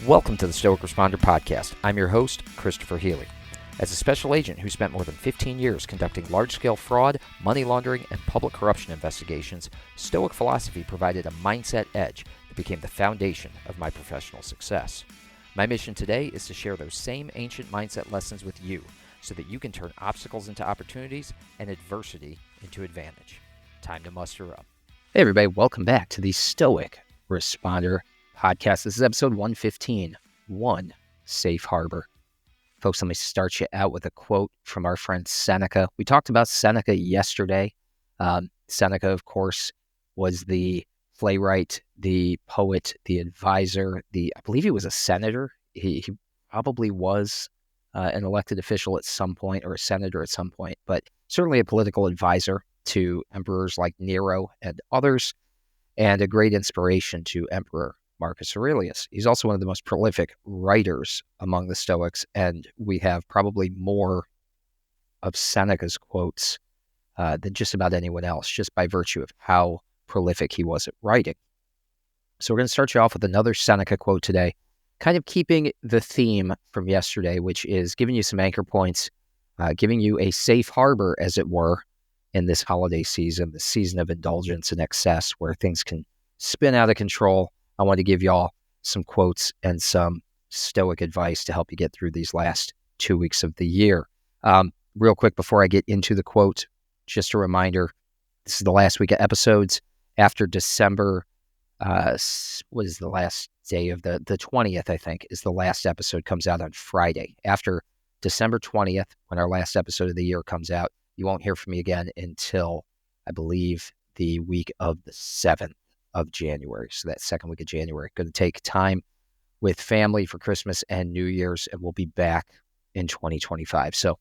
Welcome to the Stoic Responder Podcast. I'm your host, Christopher Healy. As a special agent who spent more than 15 years conducting large-scale fraud, money laundering, and public corruption investigations, Stoic philosophy provided a mindset edge that became the foundation of my professional success. My mission today is to share those same ancient mindset lessons with you so that you can turn obstacles into opportunities and adversity into advantage. Time to muster up. Hey everybody, welcome back to the Stoic Responder Podcast. This is episode 115, One Safe Harbor. Folks, let me start you out with a quote from our friend Seneca. We talked about Seneca yesterday. Seneca, of course, was the playwright, the poet, the advisor, I believe he was a senator. He probably was an elected official at some point, or a senator at some point, but certainly a political advisor to emperors like Nero and others, and a great inspiration to Emperor Marcus Aurelius. He's also one of the most prolific writers among the Stoics, and we have probably more of Seneca's quotes than just about anyone else, just by virtue of how prolific he was at writing. So we're going to start you off with another Seneca quote today, kind of keeping the theme from yesterday, which is giving you some anchor points, giving you a safe harbor, as it were, in this holiday season, the season of indulgence and excess, where things can spin out of control. I want to give y'all some quotes and some Stoic advice to help you get through these last 2 weeks of the year. Real quick, before I get into the quote, just a reminder, this is the last week of episodes. After December, what is the last day of the 20th, I think, is the last episode, comes out on Friday. After December 20th, when our last episode of the year comes out, you won't hear from me again until, I believe, the week of the 7th of January. So that second week of January. Going to take time with family for Christmas and New Year's, and we'll be back in 2025. So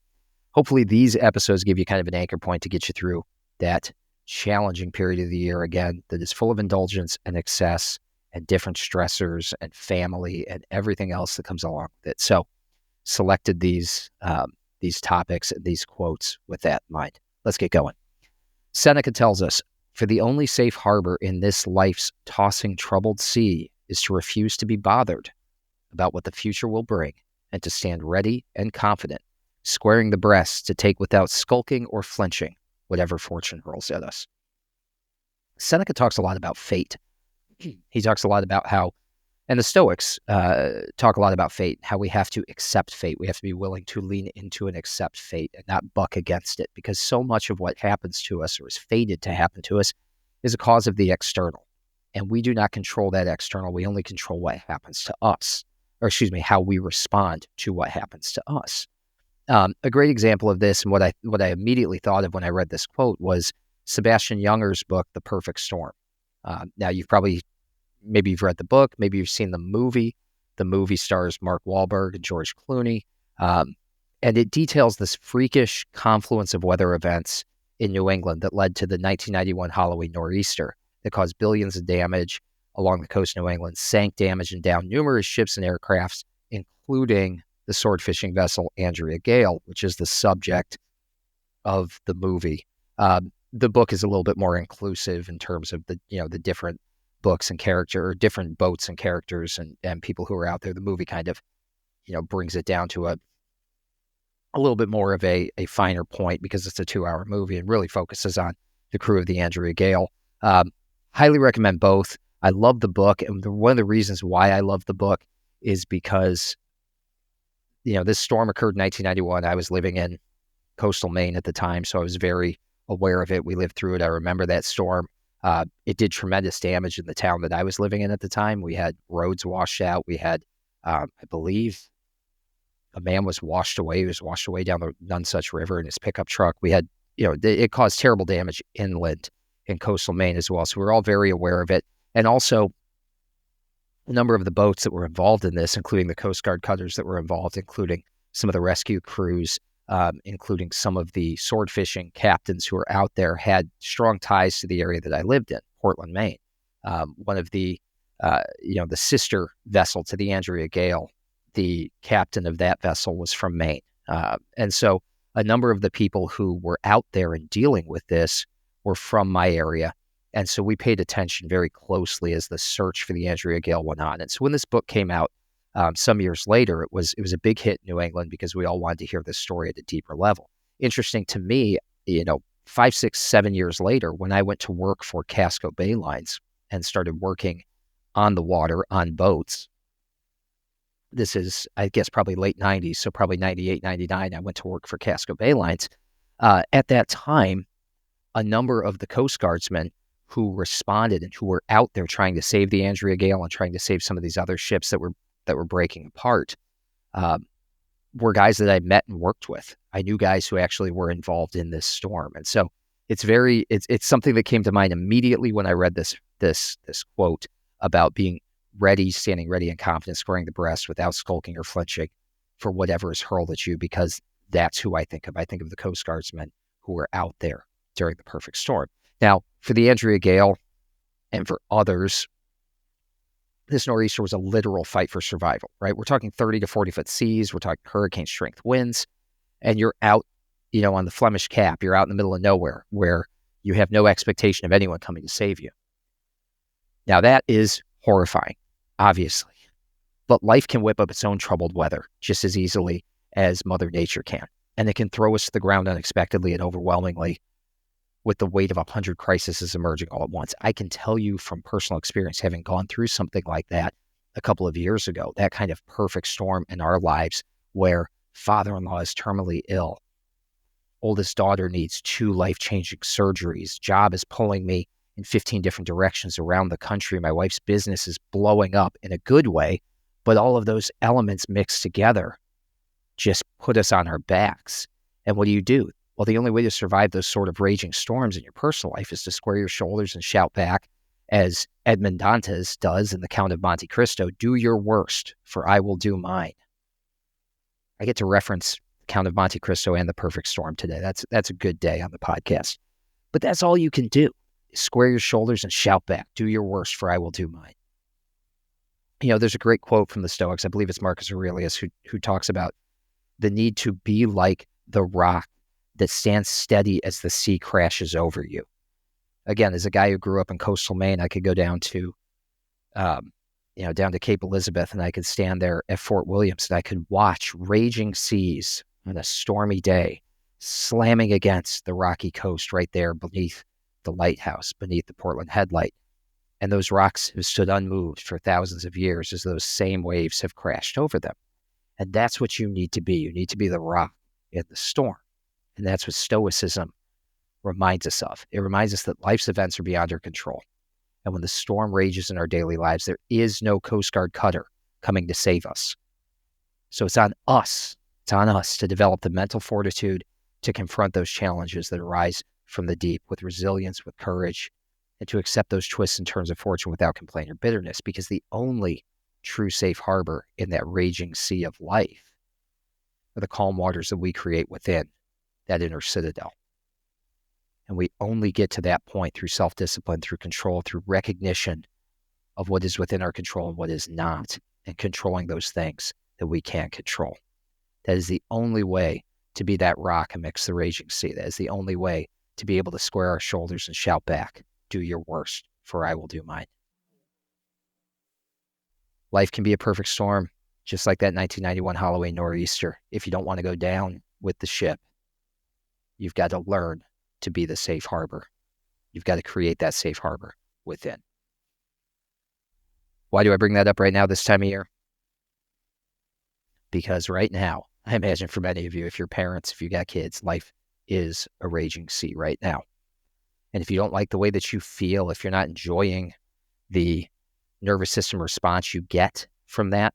hopefully these episodes give you kind of an anchor point to get you through that challenging period of the year, again, that is full of indulgence and excess and different stressors and family and everything else that comes along with it. So selected these topics and these quotes with that in mind. Let's get going. Seneca tells us, "For the only safe harbor in this life's tossing troubled sea is to refuse to be bothered about what the future will bring and to stand ready and confident, squaring the breast to take without skulking or flinching whatever fortune hurls at us." Seneca talks a lot about fate. He talks a lot about how, and the Stoics talk a lot about fate, how we have to accept fate. We have to be willing to lean into and accept fate and not buck against it, because so much of what happens to us or is fated to happen to us is a cause of the external. And we do not control that external. We only control what happens to us, how we respond to what happens to us. A great example of this, and what I immediately thought of when I read this quote, was Sebastian Junger's book, The Perfect Storm. Now, maybe you've read the book, maybe you've seen the movie. The movie stars Mark Wahlberg and George Clooney, and it details this freakish confluence of weather events in New England that led to the 1991 Halloween nor'easter that caused billions of damage along the coast of New England, sank, damaged, and downed numerous ships and aircrafts, including the sword fishing vessel Andrea Gale, which is the subject of the movie. The book is a little bit more inclusive in terms of the different books and different boats and characters and people who are out there. The movie kind of, brings it down to a little bit more of a finer point, because it's a 2-hour movie and really focuses on the crew of the Andrea Gale. Highly recommend both. I love the book, and one of the reasons why I love the book is because, this storm occurred in 1991. I was living in coastal Maine at the time, so I was very aware of it. We lived through it. I remember that storm. It did tremendous damage in the town that I was living in at the time. We had roads washed out. We had, I believe, a man was washed away. He was washed away down the Nonsuch River in his pickup truck. We had, it caused terrible damage inland in coastal Maine as well. So we're all very aware of it. And also, a number of the boats that were involved in this, including the Coast Guard cutters that were involved, including some of the rescue crews, including some of the sword fishing captains who were out there, had strong ties to the area that I lived in, Portland, Maine. One of the sister vessel to the Andrea Gale, the captain of that vessel was from Maine. And so a number of the people who were out there and dealing with this were from my area. And so we paid attention very closely as the search for the Andrea Gale went on. And so when this book came out, Some years later, it was a big hit in New England because we all wanted to hear this story at a deeper level. Interesting to me, 5, 6, 7 years later, when I went to work for Casco Bay Lines and started working on the water on boats. This is, I guess, probably late 90s, so probably 98, 99, I went to work for Casco Bay Lines. At that time, a number of the Coast Guardsmen who responded and who were out there trying to save the Andrea Gale and trying to save some of these other ships that were breaking apart, were guys that I met and worked with. I knew guys who actually were involved in this storm. And so it's something that came to mind immediately when I read this quote about being ready, standing ready and confident, squaring the breast without skulking or flinching for whatever is hurled at you, because that's who I think of. I think of the Coast Guardsmen who were out there during the perfect storm. Now, for the Andrea Gale and for others, this nor'easter was a literal fight for survival, right? We're talking 30 to 40 foot seas. We're talking hurricane strength winds, and you're out, on the Flemish Cap. You're out in the middle of nowhere where you have no expectation of anyone coming to save you. Now, that is horrifying, obviously, but life can whip up its own troubled weather just as easily as Mother Nature can. And it can throw us to the ground unexpectedly and overwhelmingly with the weight of 100 crises emerging all at once. I can tell you from personal experience, having gone through something like that a couple of years ago, that kind of perfect storm in our lives where father-in-law is terminally ill, oldest daughter needs 2 life-changing surgeries, job is pulling me in 15 different directions around the country, my wife's business is blowing up in a good way, but all of those elements mixed together just put us on our backs. And what do? Well, the only way to survive those sort of raging storms in your personal life is to square your shoulders and shout back, as Edmond Dantes does in The Count of Monte Cristo, do your worst, for I will do mine. I get to reference The Count of Monte Cristo and The Perfect Storm today. That's a good day on the podcast. But that's all you can do. Square your shoulders and shout back, do your worst, for I will do mine. There's a great quote from the Stoics. I believe it's Marcus Aurelius who talks about the need to be like the rock that stands steady as the sea crashes over you. Again, as a guy who grew up in coastal Maine, I could go down to, down to Cape Elizabeth, and I could stand there at Fort Williams, and I could watch raging seas on a stormy day slamming against the rocky coast right there beneath the lighthouse, beneath the Portland headlight. And those rocks have stood unmoved for thousands of years as those same waves have crashed over them. And that's what you need to be. You need to be the rock in the storm. And that's what Stoicism reminds us of. It reminds us that life's events are beyond our control. And when the storm rages in our daily lives, there is no Coast Guard cutter coming to save us. So it's on us. It's on us to develop the mental fortitude to confront those challenges that arise from the deep with resilience, with courage, and to accept those twists and turns of fortune without complaint or bitterness, because the only true safe harbor in that raging sea of life are the calm waters that we create within that inner citadel. And we only get to that point through self-discipline, through control, through recognition of what is within our control and what is not, and controlling those things that we can't control. That is the only way to be that rock amidst the raging sea. That is the only way to be able to square our shoulders and shout back, do your worst, for I will do mine. Life can be a perfect storm, just like that 1991 Halloween nor'easter. If you don't want to go down with the ship, you've got to learn to be the safe harbor. You've got to create that safe harbor within. Why do I bring that up right now this time of year? Because right now, I imagine for many of you, if you're parents, if you got kids, life is a raging sea right now. And if you don't like the way that you feel, if you're not enjoying the nervous system response you get from that,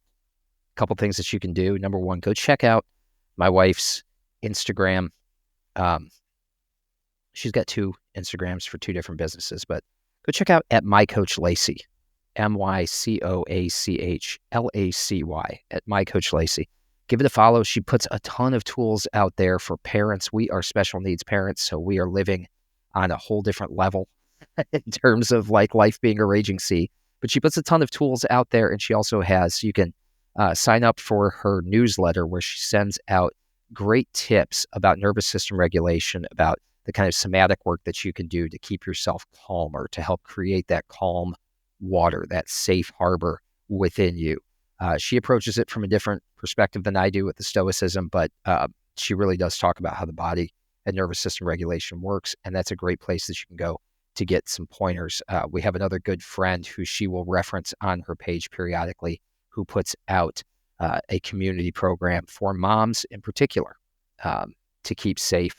a couple things that you can do. Number one, go check out my wife's Instagram. She's got 2 Instagrams for 2 different businesses, but go check out at My Coach Lacey, MyCoachlacy, at My Coach Lacey. Give it a follow. She puts a ton of tools out there for parents. We are special needs parents, so we are living on a whole different level in terms of like life being a raging sea. But she puts a ton of tools out there, and she also has, you can sign up for her newsletter where she sends out great tips about nervous system regulation, about the kind of somatic work that you can do to keep yourself calmer, to help create that calm water, that safe harbor within you. She approaches it from a different perspective than I do with the Stoicism, but she really does talk about how the body and nervous system regulation works, and that's a great place that you can go to get some pointers. We have another good friend who she will reference on her page periodically, who puts out a community program for moms in particular to keep safe,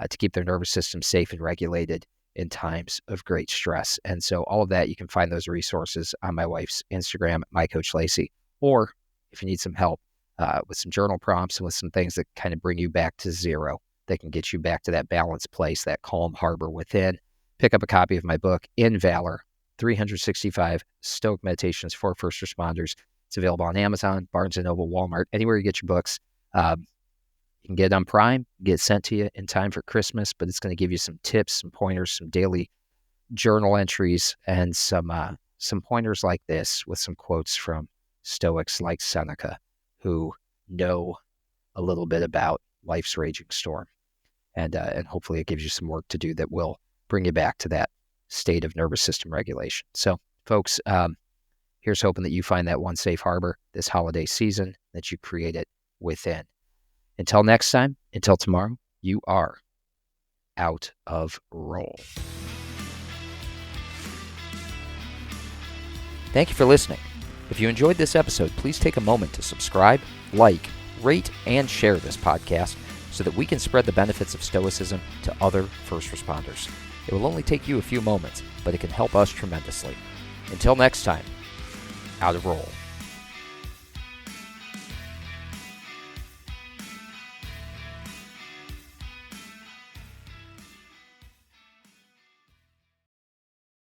to keep their nervous system safe and regulated in times of great stress. And so all of that, you can find those resources on my wife's Instagram, mycoachlacey, or if you need some help with some journal prompts and with some things that kind of bring you back to zero, that can get you back to that balanced place, that calm harbor within, pick up a copy of my book, In Valor, 365 Stoic Meditations for First Responders. It's available on Amazon, Barnes & Noble, Walmart, anywhere you get your books. You can get it on Prime, get it sent to you in time for Christmas, but it's going to give you some tips, some pointers, some daily journal entries, and some pointers like this with some quotes from Stoics like Seneca, who know a little bit about life's raging storm. And hopefully it gives you some work to do that will bring you back to that state of nervous system regulation. So, folks, here's hoping that you find that one safe harbor this holiday season, that you create it within. Until next time, until tomorrow, you are out of roll. Thank you for listening. If you enjoyed this episode, please take a moment to subscribe, like, rate, and share this podcast so that we can spread the benefits of Stoicism to other first responders. It will only take you a few moments, but it can help us tremendously. Until next time, out of roll.